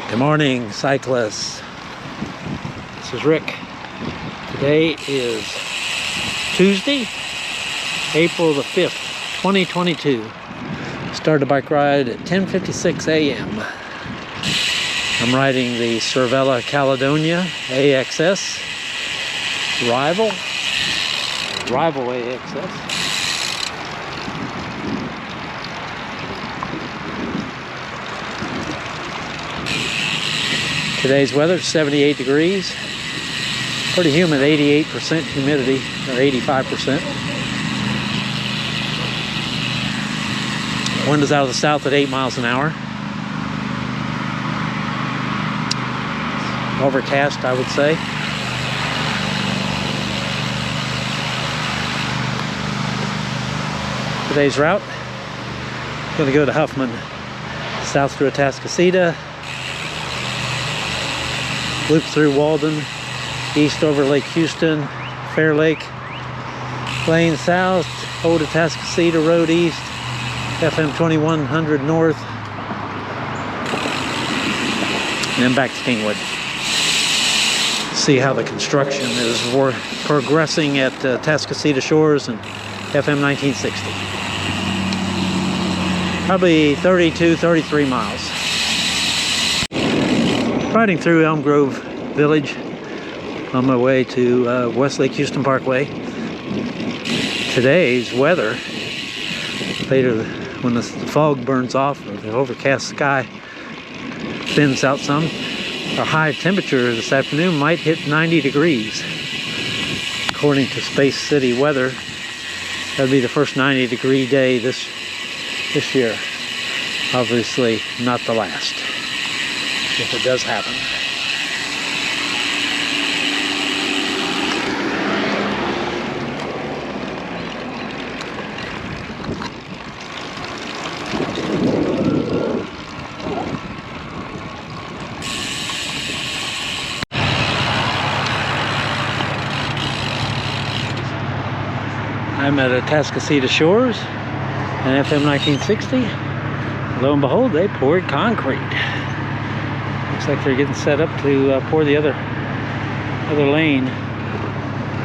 Good morning, cyclists. This is Rick. Today is Tuesday, April the 5th, 2022. Started a bike ride at 10:56 a.m. I'm riding the Cervella Caledonia AXS Rival AXS. Today's weather is 78 degrees, pretty humid, 88% humidity, or 85%. Wind is out of the south at 8 miles an hour. Overcast, I would say. Today's route, I'm going to go to Huffman, south through Atascocita, loop through Walden, east over Lake Houston, Fair Lake, Lane south, Old Atascocita Road east, FM 2100 north, and then back to Kingwood. See how the construction is progressing at Atascocita Shores and FM 1960. Probably 32, 33 miles. Riding through Elm Grove Village on my way to West Lake Houston Parkway. Today's weather, later when the fog burns off or the overcast sky thins out some, our high temperature this afternoon might hit 90 degrees. According to Space City weather, that'd be the first 90-degree day this year. Obviously not the last, if it does happen. I'm at Atascocita Shores and FM 1960. Lo and behold, they poured concrete. Looks like they're getting set up to pour the other lane.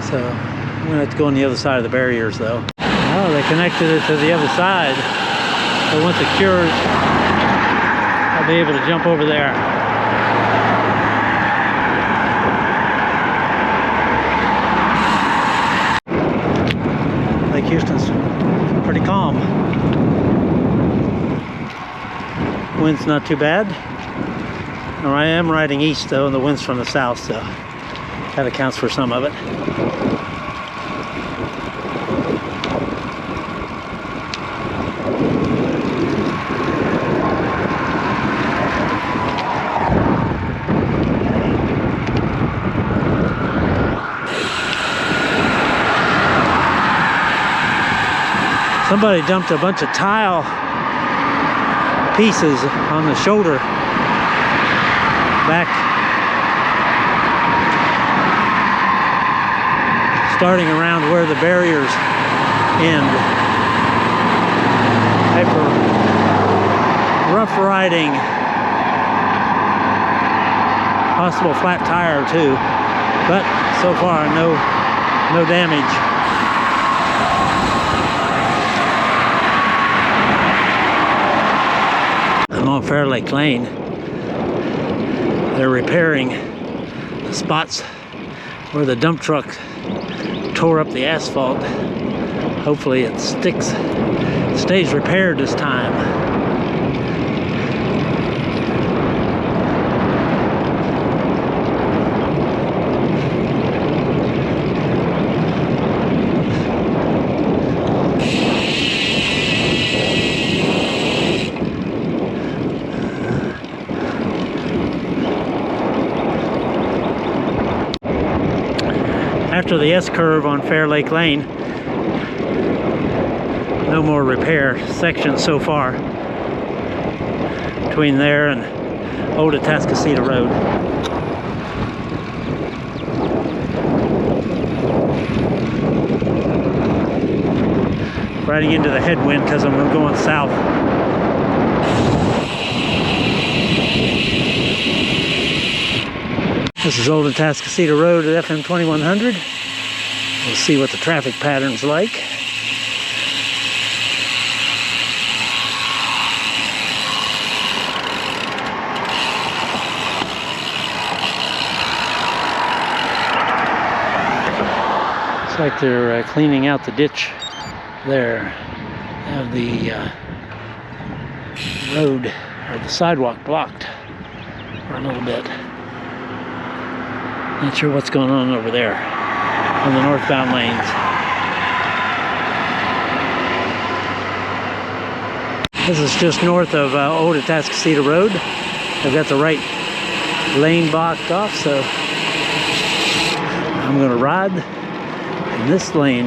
So I'm gonna have to go on the other side of the barriers though. Oh, they connected it to the other side. So once it cures, I'll be able to jump over there. Lake Houston's pretty calm. Wind's not too bad. I am riding east though, and the wind's from the south, so that accounts for some of it. Somebody dumped a bunch of tile pieces on the shoulder back, starting around where the barriers end. After rough riding, possible flat tire or two, but so far no damage. I'm on Fair Lake Lane. They're repairing the spots where the dump truck tore up the asphalt. Hopefully it stays repaired this time. After the S-curve on Fair Lake Lane, no more repair sections so far between there and Old Atascocita Road. Riding into the headwind because I'm going south. This is Old Atascocita Road at FM 2100. We'll see what the traffic pattern's like. Looks like they're cleaning out the ditch there. Have the road or the sidewalk blocked for a little bit. Not sure what's going on over there on the northbound lanes. This is just north of Old Atascocita Road. I've got the right lane blocked off, so I'm going to ride in this lane.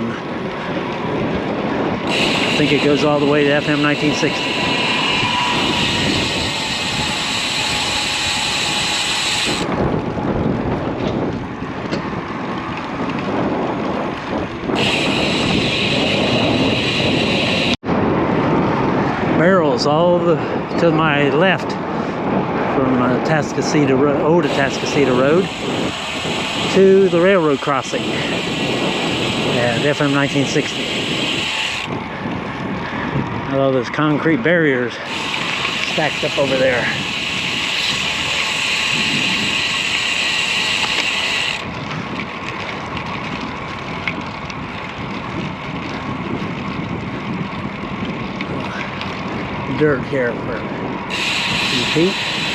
I think it goes all the way to FM 1960. Barrels all to my left from Atascocita Old Atascocita Road to the railroad crossing at FM 1960. All those concrete barriers stacked up over there. Dirt here for a few feet.